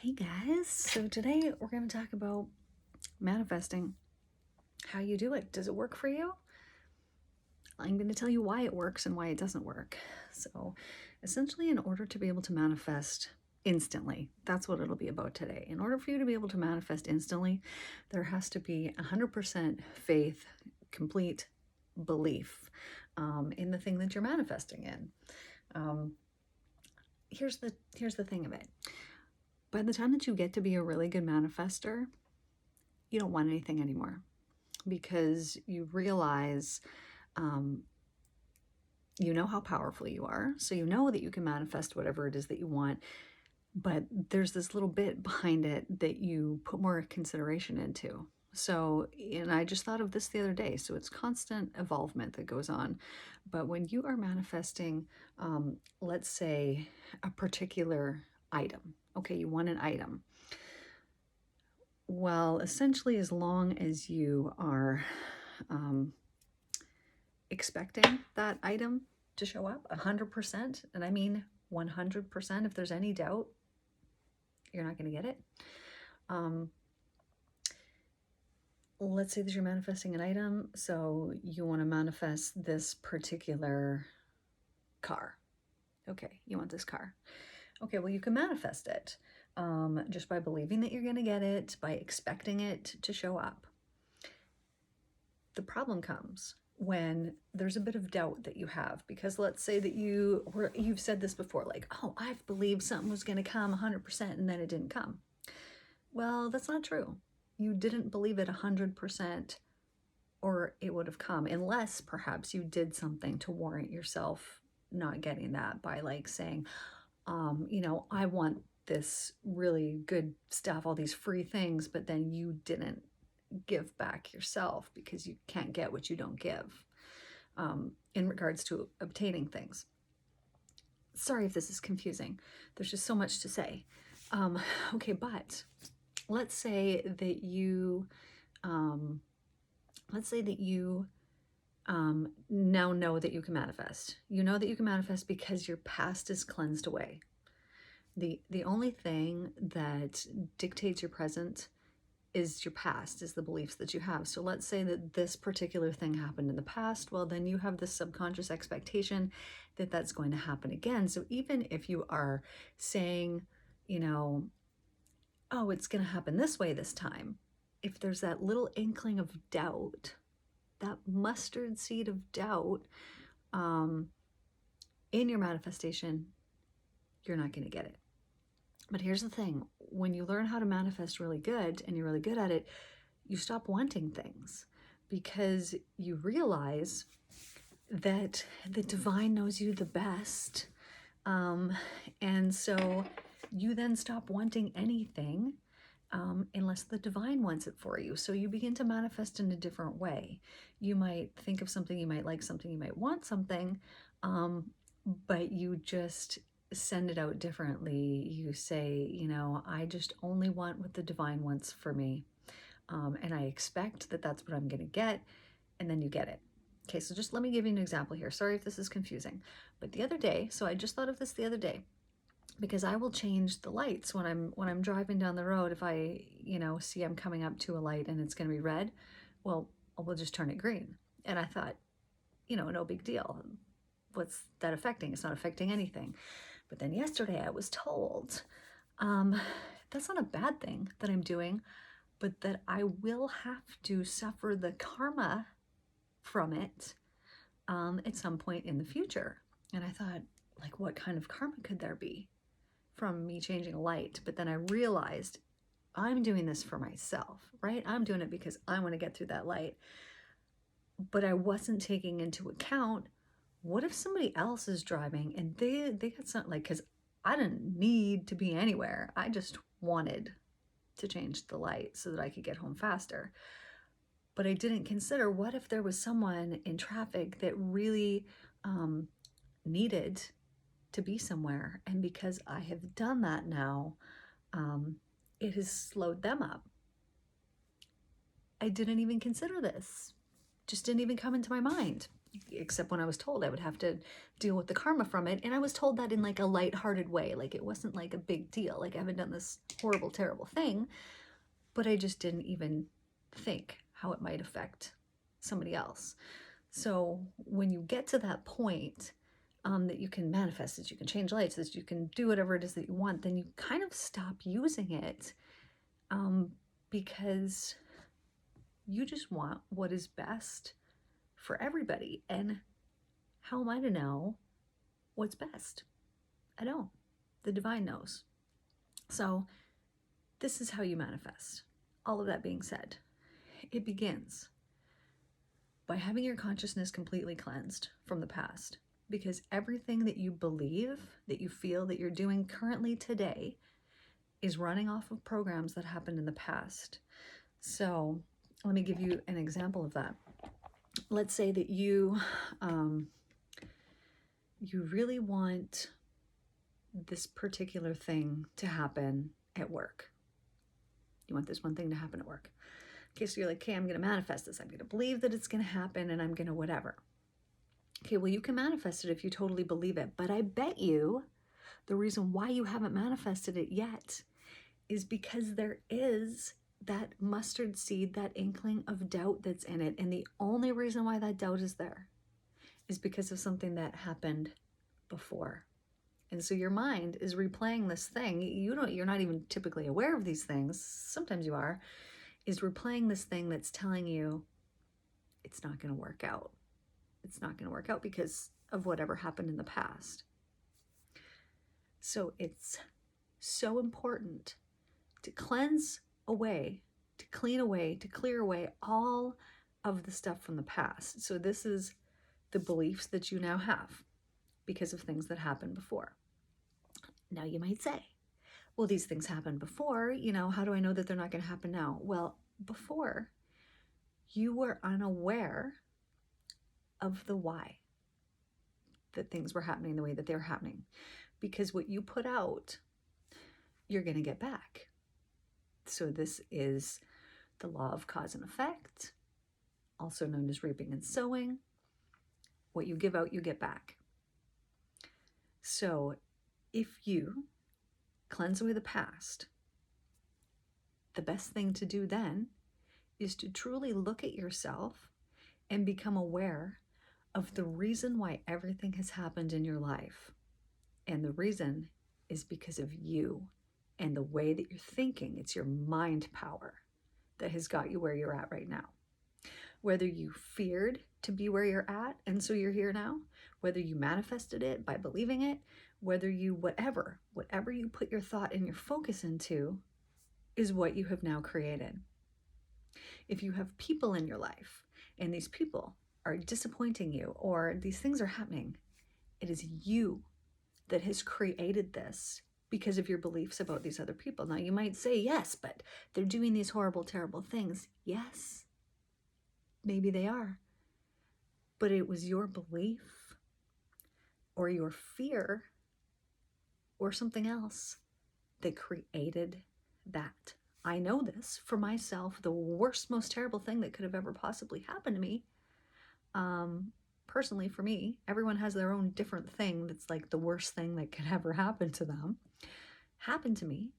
Hey guys, so today we're going to talk about manifesting, how you do it. Does it work for you? I'm going to tell you why it works and why it doesn't work. So essentially, in order to be able to manifest instantly, that's what it'll be about today. In order for you to be able to manifest instantly, there has to be 100% faith, complete belief in the thing that you're manifesting in. Here's the thing of it. By the time that you get to be a really good manifester, you don't want anything anymore because you realize you know how powerful you are. So you know that you can manifest whatever it is that you want, but there's this little bit behind it that you put more consideration into. So, and I just thought of this the other day. So it's constant evolvement that goes on. But when you are manifesting, let's say a particular item, okay, you want an item. Well, essentially, as long as you are expecting that item to show up 100%, and I mean 100%, if there's any doubt, you're not going to get it. Let's say that you're manifesting an item, so you want to manifest this particular car. Okay, you want this car. Okay, well, you can manifest it just by believing that you're going to get it, by expecting it to show up. The problem comes when there's a bit of doubt that you have, because let's say that you've said this before, like, oh, I've believed something was going to come 100% and then it didn't come. Well, that's not true. You didn't believe it 100% or it would have come, unless perhaps you did something to warrant yourself not getting that by like saying, I want this really good stuff, all these free things, but then you didn't give back yourself because you can't get what you don't give in regards to obtaining things. Sorry if this is confusing. There's just so much to say. Okay, but let's say that you now know that you can manifest. You know that you can manifest because your past is cleansed away. The only thing that dictates your present is your past, is the beliefs that you have. So let's say that this particular thing happened in the past. Well, then you have this subconscious expectation that that's going to happen again. So even if you are saying, oh, it's going to happen this way this time, if there's that little inkling of doubt, that mustard seed of doubt in your manifestation, you're not going to get it. But here's the thing. When you learn how to manifest really good and you're really good at it, you stop wanting things because you realize that the divine knows you the best. And so you then stop wanting anything unless the divine wants it for you. So you begin to manifest in a different way. You might think of something, you might like something, you might want something, but you just send it out differently. You say, I just only want what the divine wants for me. And I expect that that's what I'm going to get. And then you get it. Okay, so just let me give you an example here. Sorry if this is confusing. But the other day, so I just thought of this the other day, because I will change the lights when I'm driving down the road. If I, see I'm coming up to a light and it's going to be red, well, we'll just turn it green. And I thought, no big deal. What's that affecting? It's not affecting anything. But then yesterday I was told that's not a bad thing that I'm doing, but that I will have to suffer the karma from it at some point in the future. And I thought, like, what kind of karma could there be from me changing a light? But then I realized I'm doing this for myself, right? I'm doing it because I want to get through that light. But I wasn't taking into account, what if somebody else is driving and they got something, like, because I didn't need to be anywhere. I just wanted to change the light so that I could get home faster. But I didn't consider, what if there was someone in traffic that really needed to be somewhere, and because I have done that now, it has slowed them up. I didn't even consider this. Just didn't even come into my mind. except when I was told I would have to deal with the karma from it. And I was told that in like a lighthearted way. Like it wasn't like a big deal. Like I haven't done this horrible, terrible thing, but I just didn't even think how it might affect somebody else. So when you get to that point, that you can manifest, that you can change lights, that you can do whatever it is that you want, then you kind of stop using it, because you just want what is best for everybody. And how am I to know what's best? I don't. The divine knows. So this is how you manifest. All of that being said, it begins by having your consciousness completely cleansed from the past, because everything that you believe, that you feel, that you're doing currently today is running off of programs that happened in the past. So let me give you an example of that. Let's say that you really want this particular thing to happen at work. You want this one thing to happen at work. Okay, so you're like, okay, I'm going to manifest this. I'm going to believe that it's going to happen, and I'm going to whatever. Okay, well, you can manifest it if you totally believe it. But I bet you the reason why you haven't manifested it yet is because there is that mustard seed, that inkling of doubt that's in it. And the only reason why that doubt is there is because of something that happened before. And so your mind is replaying this thing. You're not even typically aware of these things. Sometimes you are. Is replaying this thing that's telling you it's not going to work out. It's not going to work out because of whatever happened in the past. So it's so important to cleanse away, to clean away, to clear away all of the stuff from the past. So this is the beliefs that you now have because of things that happened before. Now you might say, well, these things happened before, how do I know that they're not going to happen now? Well, before, you were unaware of the why that things were happening the way that they were happening. Because what you put out, you're going to get back. So this is the law of cause and effect, also known as reaping and sowing. What you give out, you get back. So if you cleanse away the past, the best thing to do then is to truly look at yourself and become aware of the reason why everything has happened in your life. And the reason is because of you and the way that you're thinking. It's your mind power that has got you where you're at right now. Whether you feared to be where you're at and so you're here now, whether you manifested it by believing it, whether you whatever you put your thought and your focus into is what you have now created. If you have people in your life and these people are disappointing you or these things are happening, it is you that has created this because of your beliefs about these other people. Now you might say, yes, but they're doing these horrible, terrible things. Yes, maybe they are. But it was your belief or your fear or something else that created that. I know this for myself. The worst, most terrible thing that could have ever possibly happened to me, personally for me, everyone has their own different thing that's like the worst thing that could ever happen to them, happened to me.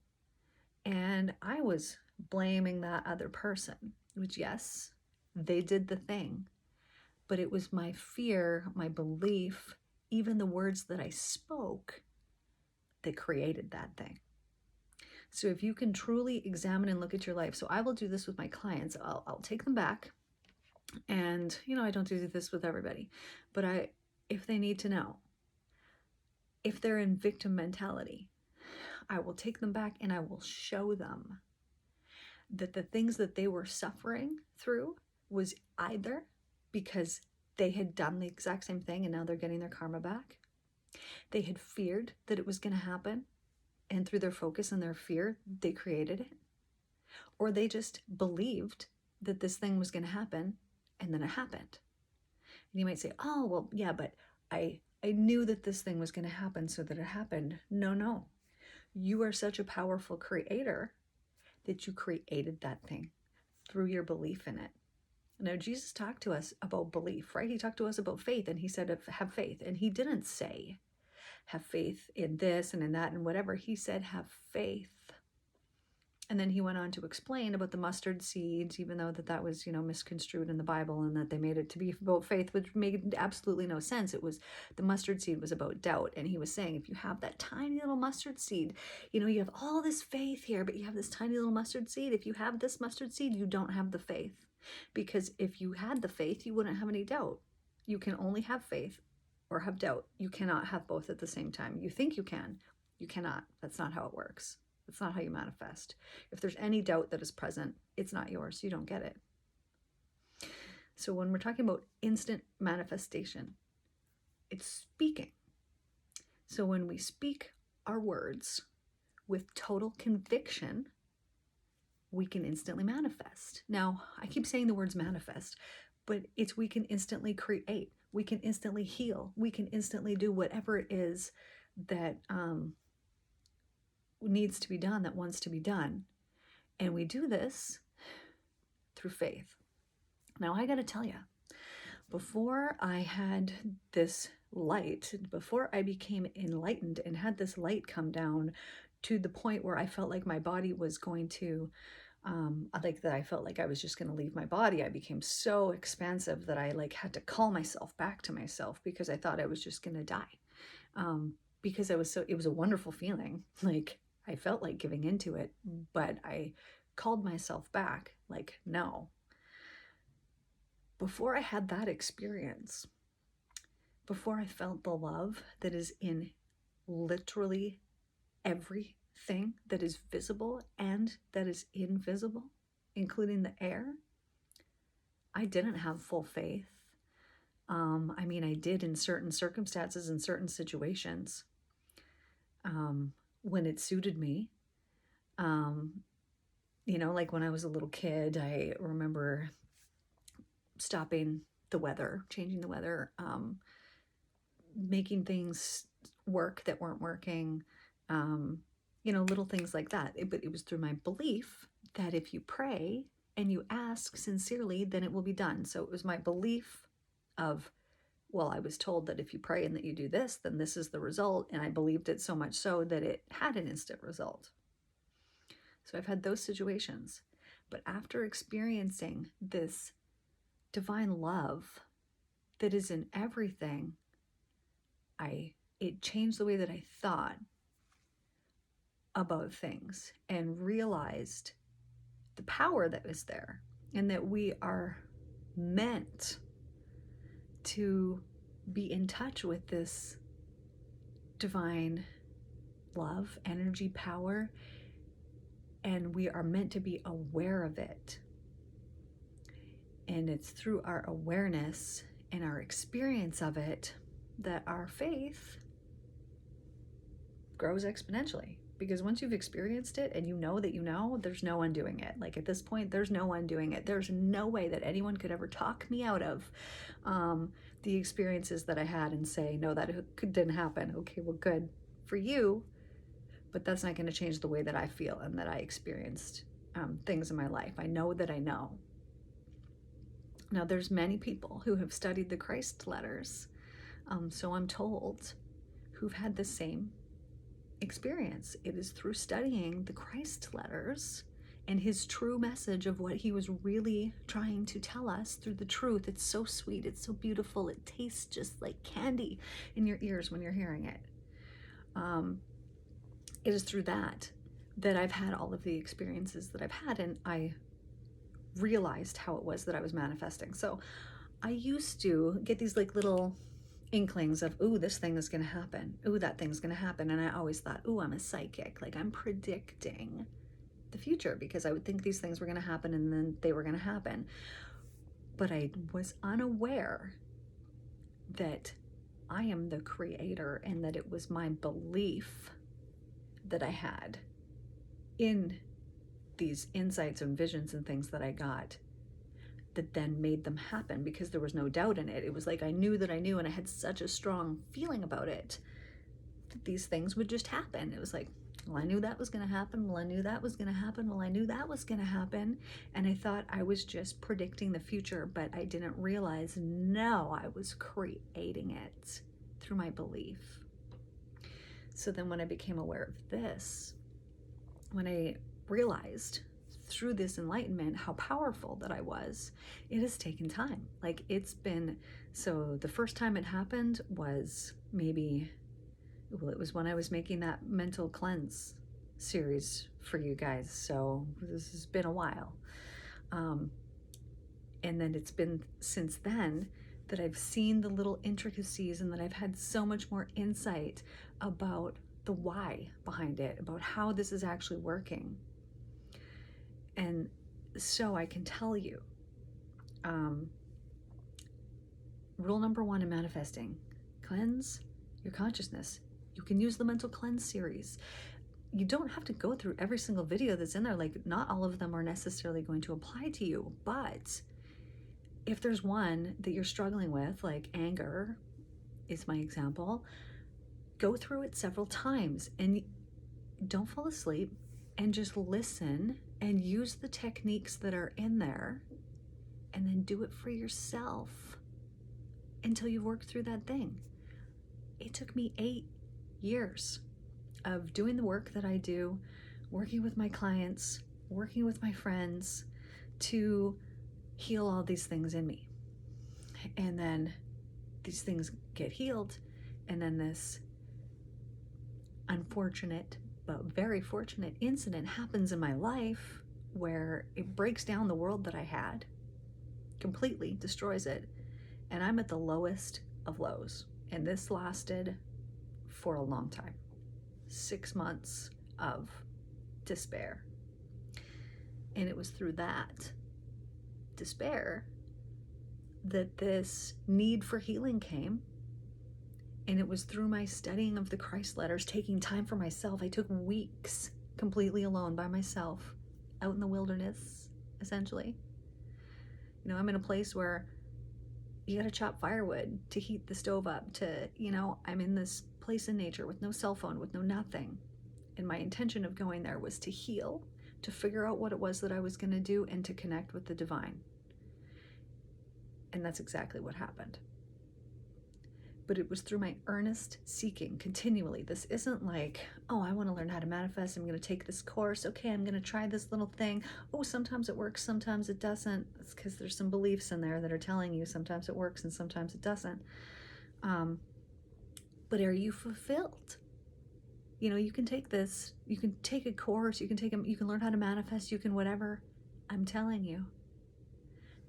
And I was blaming that other person, which yes, they did the thing, but it was my fear, my belief, even the words that I spoke that created that thing. So if you can truly examine and look at your life, so I will do this with my clients, I'll take them back. And, I don't do this with everybody, but if they need to know, if they're in victim mentality, I will take them back and I will show them that the things that they were suffering through was either because they had done the exact same thing and now they're getting their karma back. They had feared that it was going to happen, and through their focus and their fear, they created it. Or they just believed that this thing was going to happen, and then it happened. And you might say, oh, well, yeah, but I knew that this thing was going to happen so that it happened. No. You are such a powerful creator that you created that thing through your belief in it. Now, Jesus talked to us about belief, right? He talked to us about faith, and he said, have faith. And he didn't say, have faith in this and in that and whatever. He said, have faith. And then he went on to explain about the mustard seeds, even though that was, misconstrued in the Bible, and that they made it to be about faith, which made absolutely no sense. It was, the mustard seed was about doubt. And he was saying, if you have that tiny little mustard seed, you have all this faith here, but you have this tiny little mustard seed. If you have this mustard seed, you don't have the faith. Because if you had the faith, you wouldn't have any doubt. You can only have faith or have doubt. You cannot have both at the same time. You think you can. You cannot. That's not how it works. That's not how you manifest. If there's any doubt that is present, it's not yours. You don't get it. So when we're talking about instant manifestation, it's speaking. So when we speak our words with total conviction, we can instantly manifest. Now, I keep saying the words manifest, but it's we can instantly create. We can instantly heal. We can instantly do whatever it is that needs to be done, that wants to be done. And we do this through faith. Now, I got to tell you, before I had this light, before I became enlightened and had this light come down to the point where I felt like my body was going to, I felt like I was just going to leave my body. I became so expansive that I had to call myself back to myself because I thought I was just going to die. Because it was a wonderful feeling. I felt like giving into it, but I called myself back, no. Before I had that experience, before I felt the love that is in literally everything that is visible and that is invisible, including the air, I didn't have full faith. I did in certain circumstances, in certain situations, when it suited me. Like when I was a little kid, I remember stopping the weather, changing the weather, making things work that weren't working, little things like that. But it was through my belief that if you pray and you ask sincerely, then it will be done. So it was my belief of, I was told that if you pray and that you do this, then this is the result. And I believed it so much so that it had an instant result. So I've had those situations. But after experiencing this divine love that is in everything, it changed the way that I thought about things and realized the power that was there and that we are meant to be in touch with this divine love, energy, power, and we are meant to be aware of it. And it's through our awareness and our experience of it that our faith grows exponentially. Because once you've experienced it and you know that there's no undoing it. At this point, there's no undoing it. There's no way that anyone could ever talk me out of the experiences that I had and say, no, that didn't happen. Okay, well, good for you. But that's not going to change the way that I feel and that I experienced things in my life. I know that I know. Now, there's many people who have studied the Christ letters, so I'm told, who've had the same experience. It is through studying the Christ letters and his true message of what he was really trying to tell us through the truth. It's so sweet. It's so beautiful. It tastes just like candy in your ears when you're hearing it. It is through that I've had all of the experiences that I've had, and I realized how it was that I was manifesting. So I used to get these little inklings of, ooh, this thing is going to happen. Ooh, that thing's going to happen. And I always thought, ooh, I'm a psychic. I'm predicting the future because I would think these things were going to happen and then they were going to happen. But I was unaware that I am the creator and that it was my belief that I had in these insights and visions and things that I got that then made them happen because there was no doubt in it. It was I knew that I knew, and I had such a strong feeling about it that these things would just happen. It was Well, I knew that was going to happen. Well, I knew that was going to happen. Well, I knew that was going to happen. And I thought I was just predicting the future, but I didn't realize, no, I was creating it through my belief. So then when I became aware of this, when I realized through this enlightenment how powerful that I was, it has taken time. Like it's been, so the first time it happened was maybe, well, it was when I was making that mental cleanse series for you guys. So this has been a while. And then it's been since then that I've seen the little intricacies and that I've had so much more insight about the why behind it, about how this is actually working. And so I can tell you, rule number one in manifesting, cleanse your consciousness. You can use the mental cleanse series. You don't have to go through every single video that's in there. Like not all of them are necessarily going to apply to you, but if there's one that you're struggling with, like anger is my example, go through it several times and don't fall asleep and just listen and use the techniques that are in there and then do it for yourself until you've worked through that thing. It took me 8 years of doing the work that I do, working with my clients, working with my friends to heal all these things in me. And then these things get healed, and then this unfortunate but very fortunate incident happens in my life where it breaks down the world that I had, completely destroys it, and I'm at the lowest of lows. And this lasted for a long time, 6 months of despair. And it was through that despair that this need for healing came. And it was through my studying of the Christ letters, taking time for myself. I took weeks completely alone by myself, out in the wilderness, essentially. You know, I'm in a place where you got to chop firewood to heat the stove up, to, you know, I'm in this place in nature with no cell phone, with no nothing. And my intention of going there was to heal, to figure out what it was that I was going to do, and to connect with the divine. And that's exactly what happened. But it was through my earnest seeking continually. This isn't like, oh, I want to learn how to manifest. I'm going to take this course. Okay, I'm going to try this little thing. Oh, sometimes it works, sometimes it doesn't. It's because there's some beliefs in there that are telling you sometimes it works and sometimes it doesn't. But are you fulfilled? You know, you can take this, you can take a course, you can learn how to manifest, you can whatever. I'm telling you,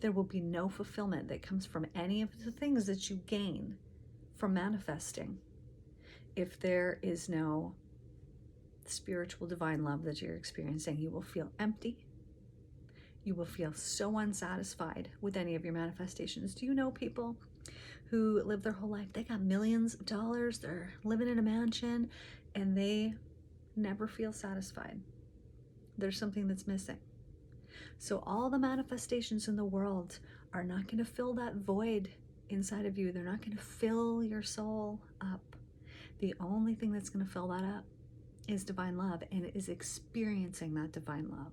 there will be no fulfillment that comes from any of the things that you gain from manifesting if there is no spiritual divine love that you're experiencing. You will feel empty. You will feel so unsatisfied with any of your manifestations. Do you know people who live their whole life, they got millions of dollars, they're living in a mansion, and they never feel satisfied? There's something that's missing. So all the manifestations in the world are not going to fill that void inside of you. They're not going to fill your soul up. The only thing that's going to fill that up is divine love, and it is experiencing that divine love.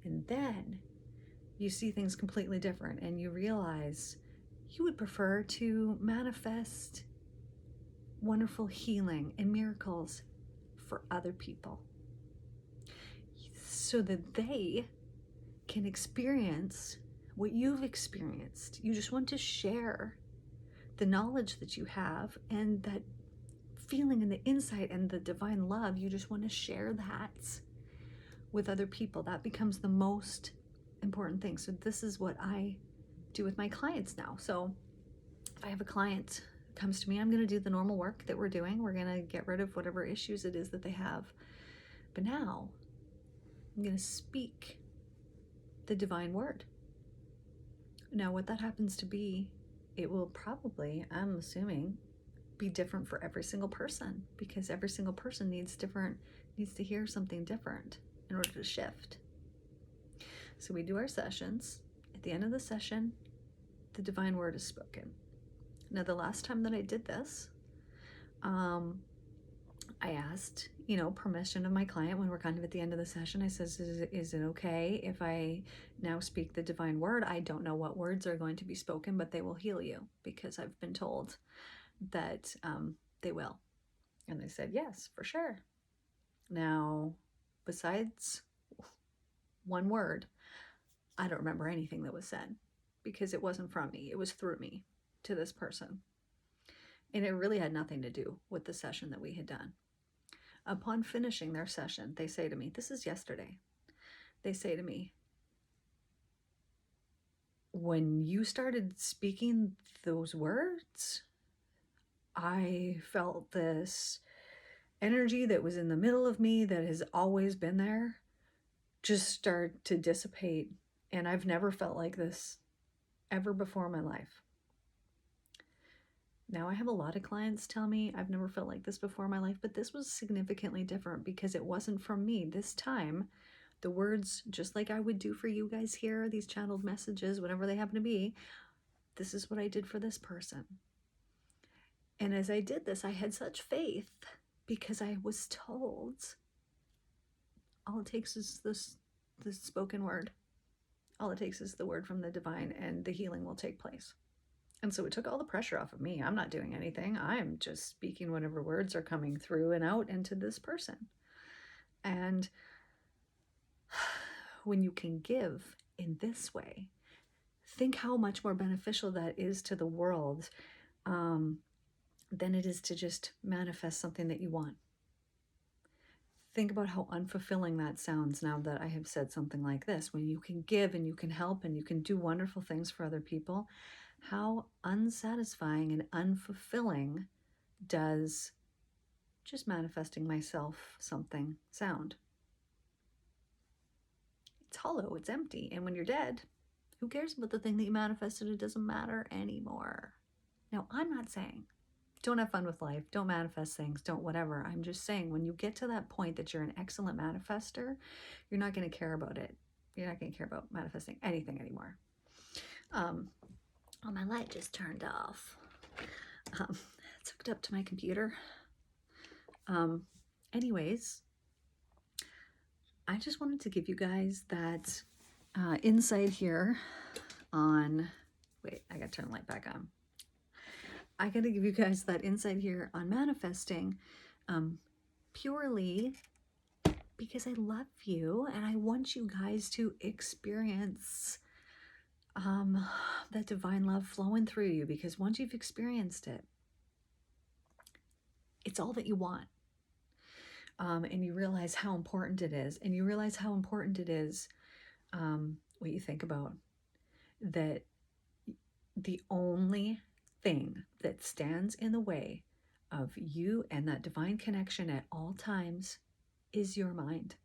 And then you see things completely different, and you realize you would prefer to manifest wonderful healing and miracles for other people so that they can experience what you've experienced. You just want to share the knowledge that you have and that feeling and the insight and the divine love. You just want to share that with other people. That becomes the most important thing. So this is what I do with my clients now. So if I have a client who comes to me, I'm going to do the normal work that we're doing. We're going to get rid of whatever issues it is that they have. But now I'm going to speak the divine word. Now, what that happens to be, it will probably, I'm assuming, be different for every single person, because every single person needs to hear something different in order to shift. So we do our sessions. At the end of the session, the divine word is spoken. Now, the last time that I did this, I asked permission of my client when we're kind of at the end of the session. I says, is it okay if I now speak the divine word? I don't know what words are going to be spoken, but they will heal you because I've been told that they will. And they said, yes, for sure. Now, besides one word, I don't remember anything that was said because it wasn't from me. It was through me to this person. And it really had nothing to do with the session that we had done. Upon finishing their session, they say to me, this is yesterday, they say to me, when you started speaking those words, I felt this energy that was in the middle of me that has always been there just start to dissipate. And I've never felt like this ever before in my life. Now, I have a lot of clients tell me I've never felt like this before in my life, but this was significantly different because it wasn't from me. This time, the words, just like I would do for you guys here, these channeled messages, whatever they happen to be, this is what I did for this person. And as I did this, I had such faith because I was told all it takes is this spoken word. All it takes is the word from the divine and the healing will take place. And so it took all the pressure off of me. I'm not doing anything. I'm just speaking whatever words are coming through and out into this person. And when you can give in this way, think how much more beneficial that is to the world than it is to just manifest something that you want. Think about how unfulfilling that sounds now that I have said something like this. When you can give and you can help and you can do wonderful things for other people, how unsatisfying and unfulfilling does just manifesting myself something sound? It's hollow, it's empty. And when you're dead, who cares about the thing that you manifested? It doesn't matter anymore. Now, I'm not saying don't have fun with life, don't manifest things, don't whatever. I'm just saying when you get to that point that you're an excellent manifester, you're not going to care about it. You're not going to care about manifesting anything anymore. Oh, my light just turned off. It's hooked up to my computer. Anyways, I just wanted to give you guys that insight here on, wait, I got to turn the light back on. I got to give you guys that insight here on manifesting purely because I love you and I want you guys to experience that divine love flowing through you, because once you've experienced it, it's all that you want. And you realize how important it is. And you realize how important it is what you think about that the only thing that stands in the way of you and that divine connection at all times is your mind,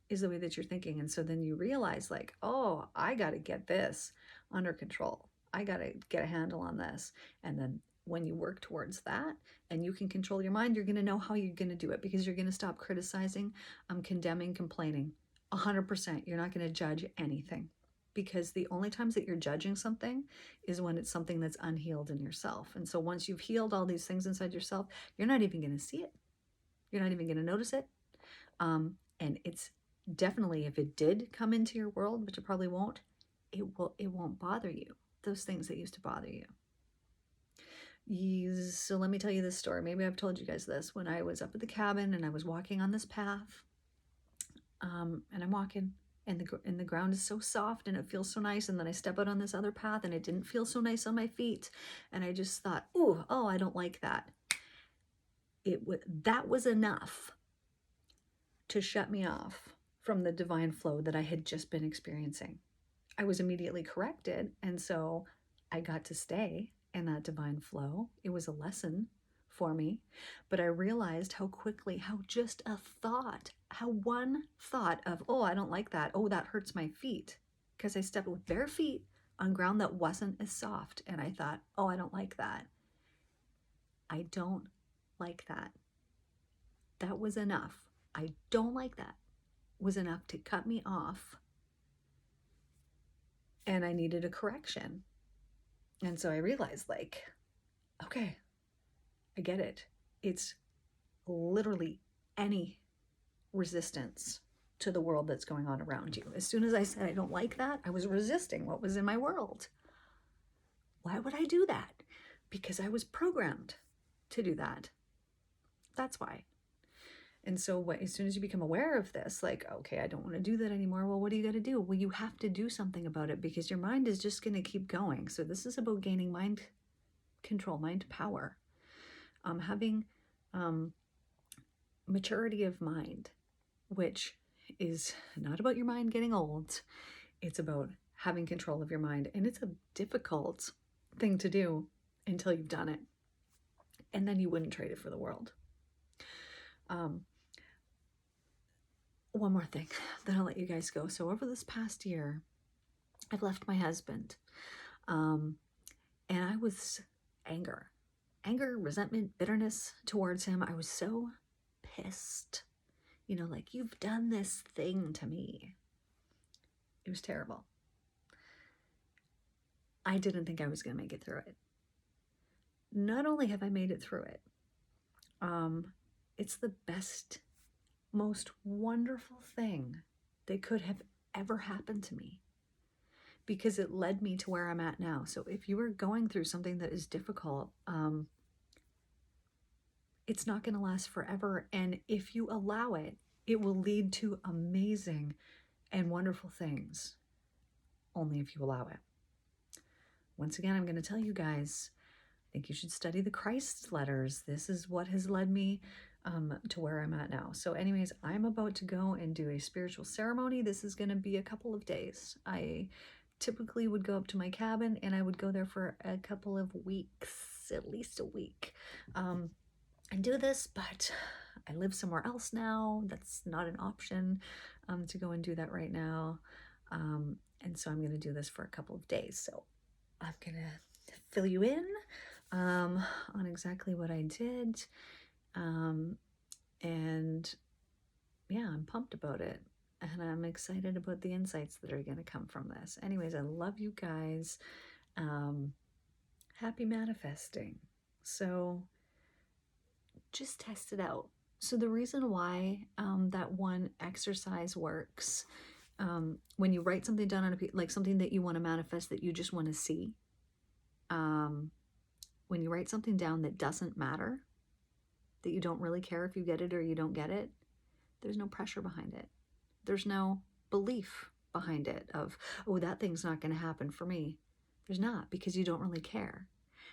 is the way that you're thinking. And so then you realize like, oh, I got to get this under control. I got to get a handle on this. And then when you work towards that and you can control your mind, you're going to know how you're going to do it, because you're going to stop criticizing, condemning, complaining. 100%. You're not going to judge anything, because the only times that you're judging something is when it's something that's unhealed in yourself. And so once you've healed all these things inside yourself, you're not even going to see it. You're not even going to notice it. And it's definitely, if it did come into your world, which it probably won't, it won't bother you. Those things that used to bother you. So let me tell you this story. Maybe I've told you guys this. When I was up at the cabin and I was walking on this path, and I'm walking, and the ground is so soft and it feels so nice, and then I step out on this other path and it didn't feel so nice on my feet, and I just thought, oh, I don't like that. That was enough to shut me off from the divine flow that I had just been experiencing. I was immediately corrected, and so I got to stay in that divine flow. It was a lesson for me, but I realized how quickly, how just a thought, how one thought of, oh, I don't like that, oh, that hurts my feet, because I stepped with bare feet on ground that wasn't as soft, and I thought, oh, I don't like that. I don't like that. That was enough. I don't like that was enough to cut me off, and I needed a correction. And so I realized, like, okay, I get it. It's literally any resistance to the world that's going on around you. As soon as I said I don't like that, I was resisting what was in my world. Why would I do that? Because I was programmed to do that. That's why. And so as soon as you become aware of this, like, okay, I don't want to do that anymore. Well, what do you got to do? Well, you have to do something about it because your mind is just going to keep going. So this is about gaining mind control, mind power, having maturity of mind, which is not about your mind getting old. It's about having control of your mind. And it's a difficult thing to do until you've done it. And then you wouldn't trade it for the world. One more thing, then I'll let you guys go. So over this past year, I've left my husband. And I was anger, resentment, bitterness towards him. I was so pissed. You know, like, you've done this thing to me. It was terrible. I didn't think I was going to make it through it. Not only have I made it through it, it's the best, most wonderful thing that could have ever happened to me because it led me to where I'm at now. So if you are going through something that is difficult, it's not going to last forever. And if you allow it, it will lead to amazing and wonderful things, only if you allow it. Once again, I'm going to tell you guys, I think you should study the Christ letters. This is what has led me to where I'm at now. So anyways, I'm about to go and do a spiritual ceremony. This is going to be a couple of days. I typically would go up to my cabin and I would go there for a couple of weeks, at least a week, and do this, but I live somewhere else now. That's not an option to go and do that right now. And so I'm going to do this for a couple of days. So I'm going to fill you in on exactly what I did. And yeah, I'm pumped about it. And I'm excited about the insights that are going to come from this. Anyways, I love you guys. Happy manifesting. So just test it out. So the reason why that one exercise works, when you write something down on a piece, like something that you want to manifest that you just want to see, when you write something down that doesn't matter, that you don't really care if you get it or you don't get it, there's no pressure behind it. There's no belief behind it of, oh, that thing's not going to happen for me. There's not, because you don't really care,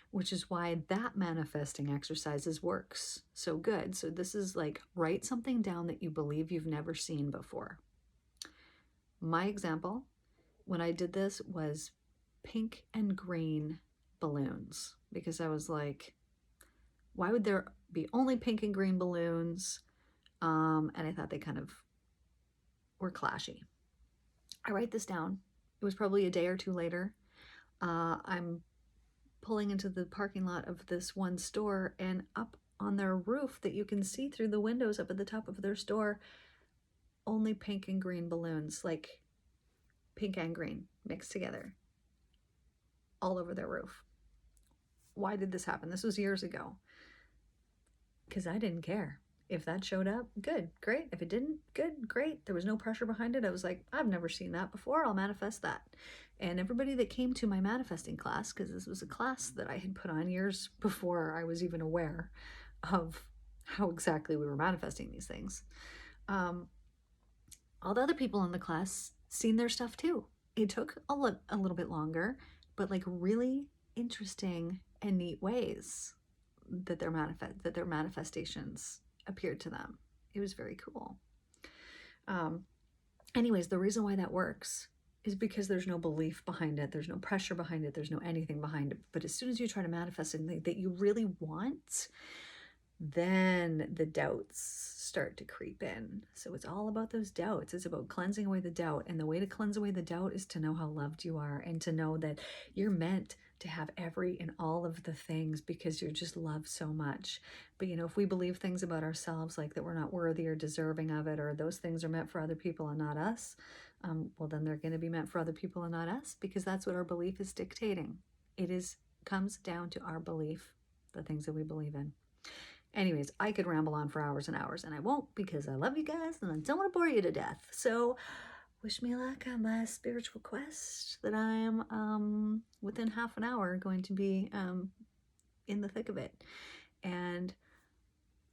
which is why that manifesting exercises works so good. So this is like, write something down that you believe you've never seen before. My example, when I did this, was pink and green balloons, because I was like, why would there be only pink and green balloons? And I thought they kind of were clashy. I write this down. It was probably a day or two later. I'm pulling into the parking lot of this one store, and up on their roof that you can see through the windows up at the top of their store, only pink and green balloons, like pink and green mixed together, all over their roof. Why did this happen? This was years ago. Because I didn't care. If that showed up, good, great. If it didn't, good, great. There was no pressure behind it. I was like, I've never seen that before. I'll manifest that. And everybody that came to my manifesting class, because this was a class that I had put on years before I was even aware of how exactly we were manifesting these things, all the other people in the class seen their stuff too. It took a little bit longer, but like really interesting and neat ways that their manifestations appeared to them. It was very cool. Anyways, the reason why that works is because there's no belief behind it. There's no pressure behind it. There's no anything behind it. But as soon as you try to manifest something that you really want, then the doubts start to creep in. So it's all about those doubts. It's about cleansing away the doubt. And the way to cleanse away the doubt is to know how loved you are and to know that you're meant to have every and all of the things because you're just loved so much. But you know, if we believe things about ourselves, like that we're not worthy or deserving of it, or those things are meant for other people and not us, well, then they're going to be meant for other people and not us, because that's what our belief is dictating. Comes down to our belief, the things that we believe in. Anyways, I could ramble on for hours and hours, and I won't because I love you guys and I don't want to bore you to death. So wish me luck on my spiritual quest that I am within half an hour going to be in the thick of it. And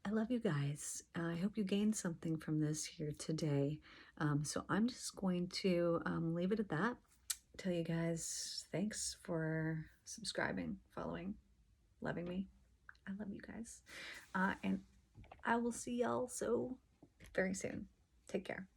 I love you guys. I hope you gained something from this here today. So I'm just going to leave it at that. Tell you guys thanks for subscribing, following, loving me. I love you guys. And I will see y'all so very soon. Take care.